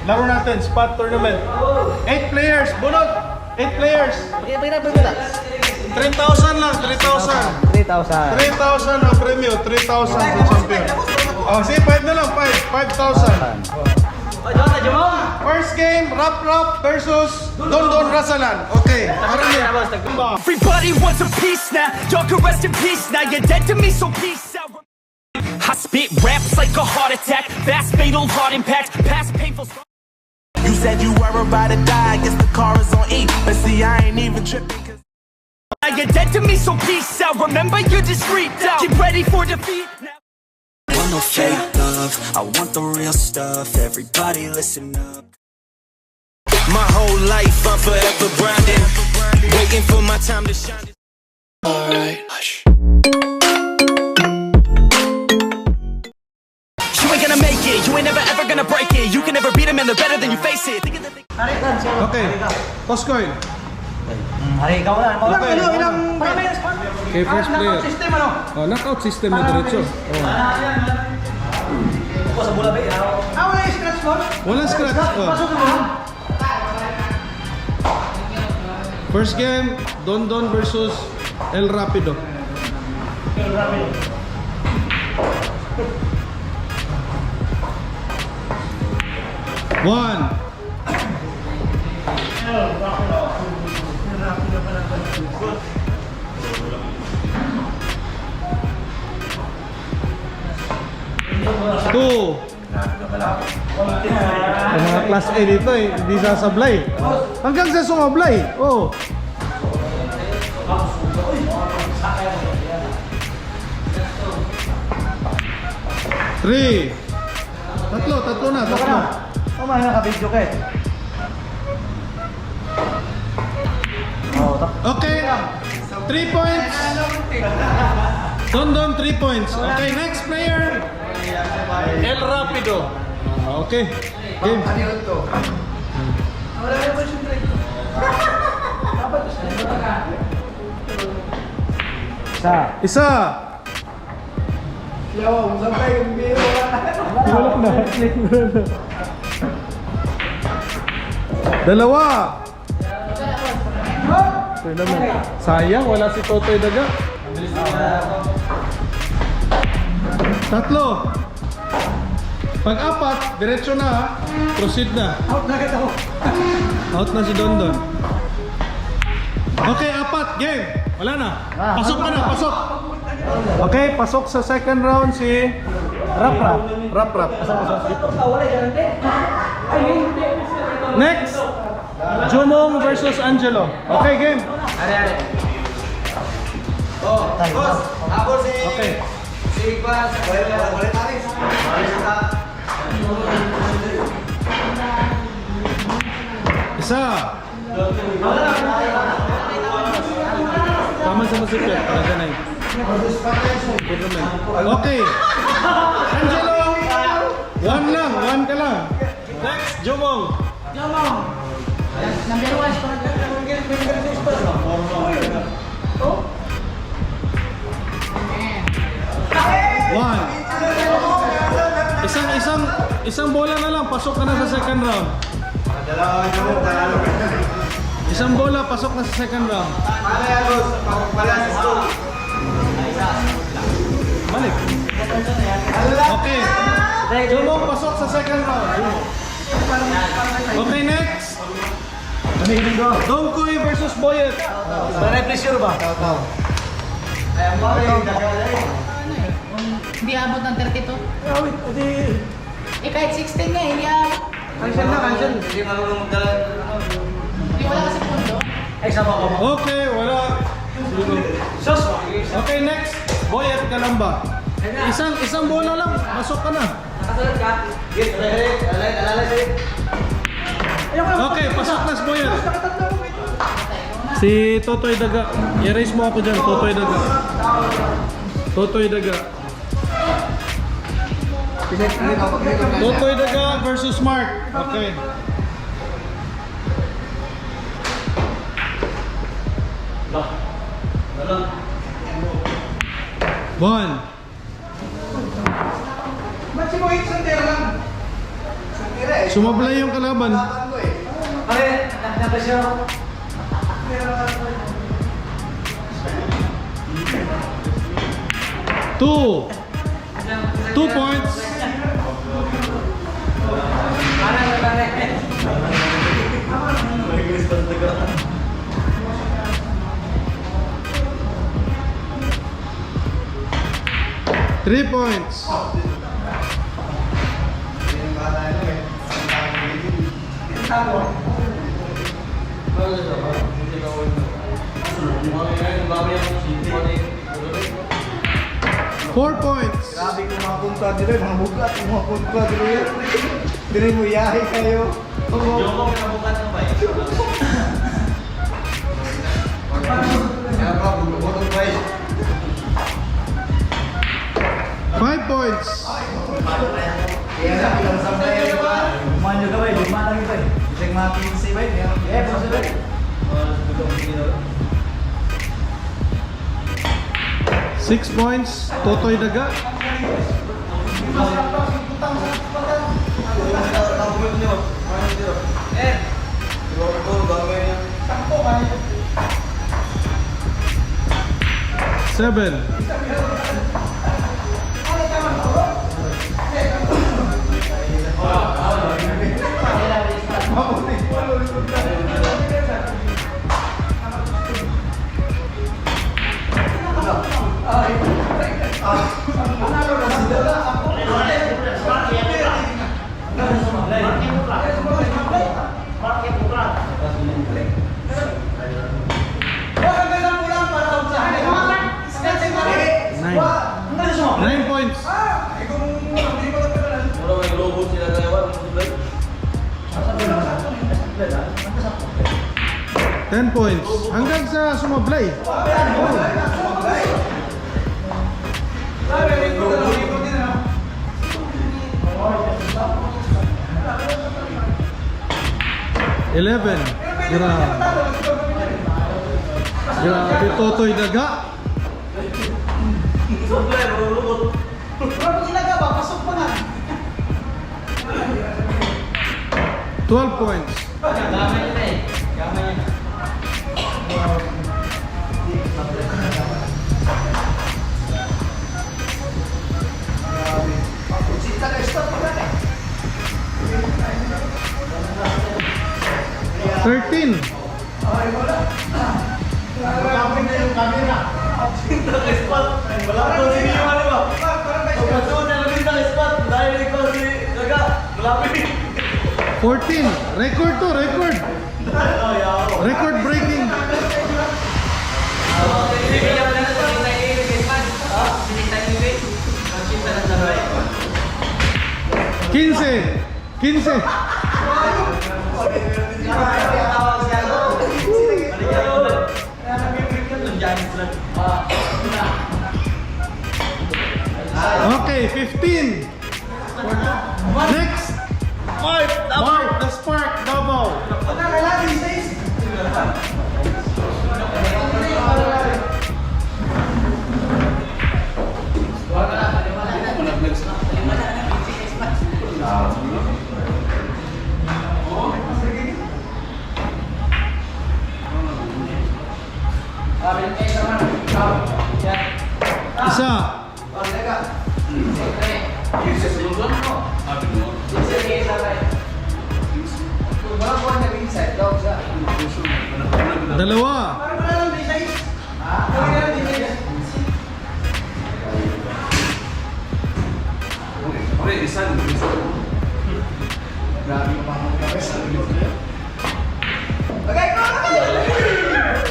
Laro natin, spot tournament. 8 players, bunot! 8 players. 3,000 lang, 3,000. 3,000 ang premyo, 3,000 sa champion. Oh, sige, 5 na lang, 5,000. First game, Rap versus Don Rasalan. Okay, everybody wants a piece now. Y'all can rest in peace now. You're dead to me, so peace out. I spit raps like a heart attack. Fast, fatal, heart impact. Past painful. You said you were about to die. Guess the car is on E. But see, I ain't even tripping. Now you're dead to me, so peace out. Remember, you're discreet out. Get ready for defeat now. I want no fake love. I want the real stuff. Everybody listen up. My whole life I'm forever grinding, waiting for my time to shine. Alright, hush. You ain't gonna make it. You ain't never ever gonna break it. You can never beat them and they're better than you face it. Okay, toss coin. Hari, ikaw na. Okay, Ilang okay, first player. system ano? Oh, knockout system na diretso. Oh. Sa bola ba? Wala yung scratch board? Walang scratch. Oh. Pasok mo. First game, Don versus El Rapido. One. Two. Ang mga class A dito eh, hindi sasablay. Hanggang sa sumablay. Oh. Three. Tatlo na. Kumaya naka-video ka eh. Okay. 3 points. Don 3 points. Okay, next player. El Rapido. Okay. Game. Isa. Dalawa. Sayang, wala si Totoy Daga. Tatlo. Pag-apat, diretso na. Proceed na. Out na kita ko. Out na si Don. Okay, apat. Game. Wala na. Pasok ka na, pasok. Okay, pasok sa second round si Rap. Next, Jumong versus Angelo. Okay, game. Okay. Isa. Tama sa masipit. Okay. Angelo. One ka lang. Next, Jumong. Number 1. One. Isang bola na lang, pasok ka na sa second round. Isang bola, pasok na sa second round. Balik. Okay. Jumong, pasok sa second round. Okay, next. Dongkoy versus Boyet. Pressure ba? Hindi abot ng 32. Eh kahit 16 nga, hindi abot. Cancel. Hindi wala kasi pundo. Ay, sama ko mo. Okay, wala. Okay, next. Boyet ka lang ba? Isang bola lang, pasok ka na. Nakasalat ka. Alalay. Okay, pasok na si Boyet. Si Totoy Daga. I-raise mo ako dyan, Totoy Daga. Totoy Daga versus Mark. Okay. One. Ba't si Mohit Santero lang? Sumablay yung kalaban. Okay, na-pressure ako. 2 points. Three points. Four points. Grabe kung mga punta dito, mga bugat, mga punta dito. Dili mo yahay kayo. Five points. Kumain nyo ka ba? Lima lang ito eh. Isang mga 15 ba? Six points. Totoy Daga. Seven. Nine points. 10 points. Hanggang sa sumablay. Eleven. Grabe, Totoy Daga. Pag ilaga ba, pasok pa nga. 12 points. Gamay yun eh. Gamay yun. Thirteen. Fourteen. Record to, record. Record breaking. Quince. 15. Okay, 15. Next. Mark the spark double. Isa. Dalawa.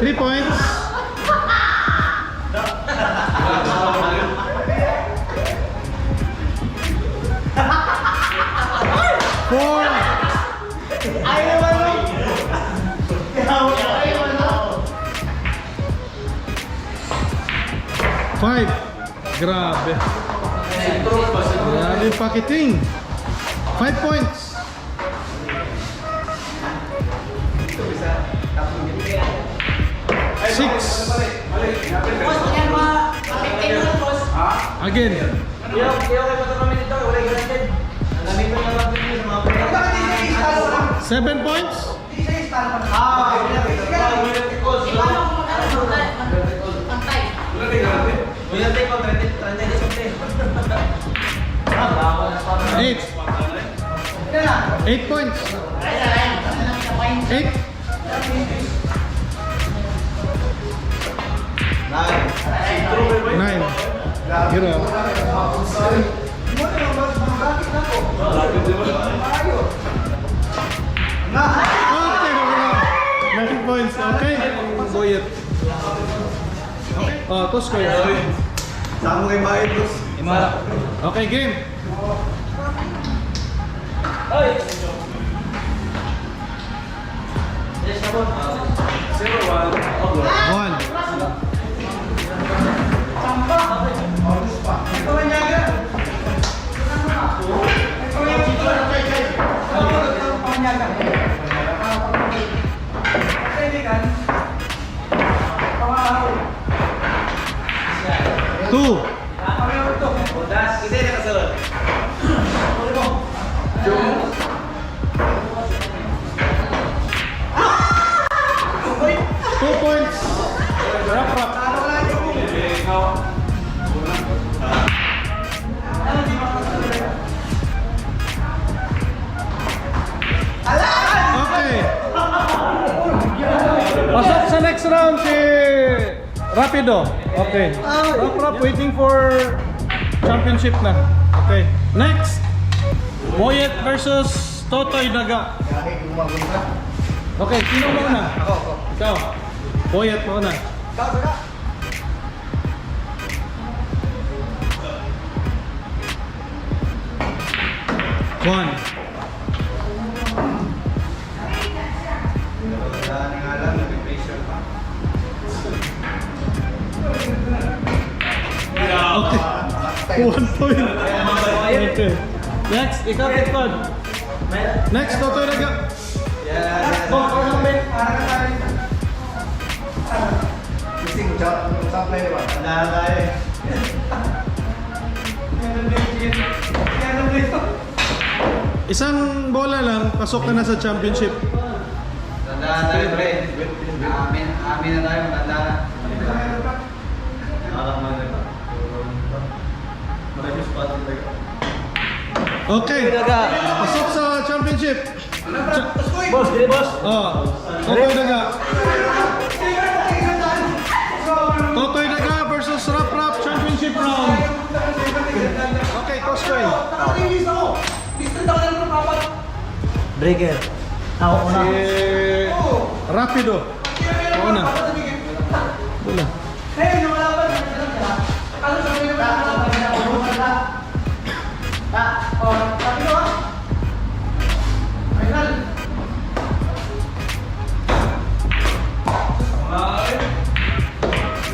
Three points. Four. Five. Grabe. Grabe pakiting. 5 points. Six. Again. Kaya kayo pa ito namin ito, wala yung granted. Namin ko na lang sa mga pera. 7 points? Eight. 8 points. 8. 9. Okay, 9 points. Okay. Boyet. Oh, toss ko yun. Saan mo kayo bayad, boss? Okay, game. One. Two. Two points. Wrap. Okay. Pasok sa next round si Rapido. Okay. Rap waiting for championship na. Okay. Next. Boyet versus Totoy Daga. Okay, sino muna? Ako. Ikaw. Boyet muna. One. Okay. 1 point. Okay. Next, ikaw Kitcon. Next, Totoy Daga. Missing job play naman. Tandaan tayo eh. Isang bola lang, pasok ka na sa championship. Tandaan tayo, pre. Amin na tayo, tandaan. Okay. Pasok sa championship. Boss, dili boss. Oh, Totoy Daga. Totoy Daga versus Rap championship round. Okay, toss coin. Breaker. Ako una. Si Rapido. Una. Bola.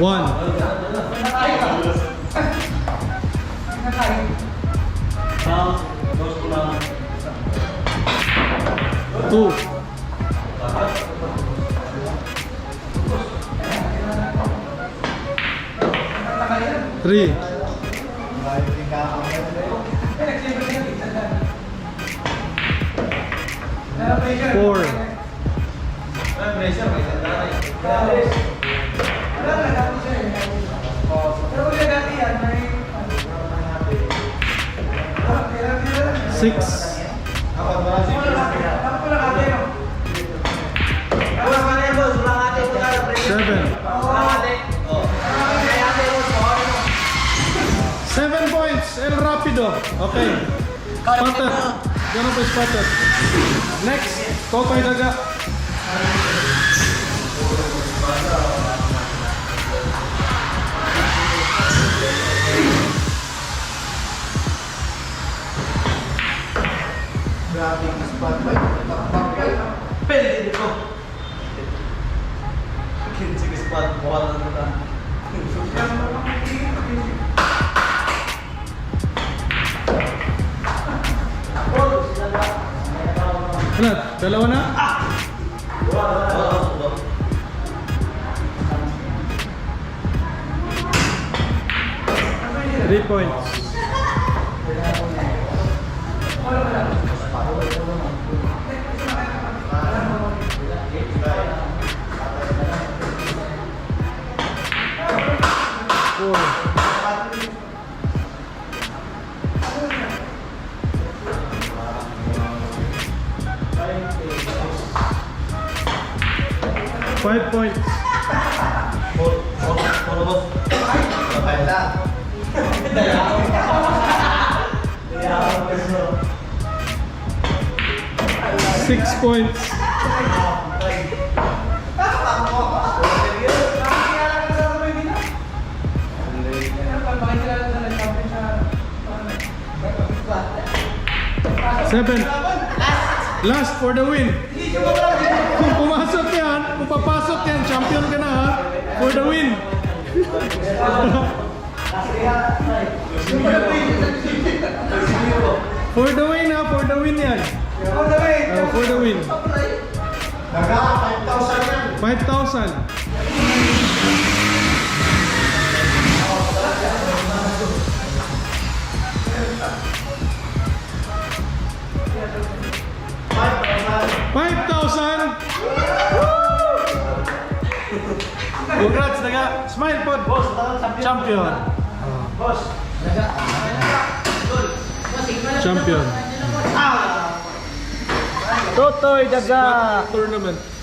One. Two. Three. Four. Six. Seven. 7 points. El Rapido. Okay. Spotted. Ganun pa spotted. Next. Totoy Daga. Grabe yung spotlight. Pwede dito. Sige spot. Wala na ito. Ano? Dalawa na? Three points. Five points. Six points. Seven. Last for the win. Kung pumasok yan, kung papasok yan, champion ka na ha. For the win. For the win ha, for the win yan. For the win. 5,000. Congrats, naga. Smile po. Boss, champion. Boss. Champion. Totoy daga. Tournament.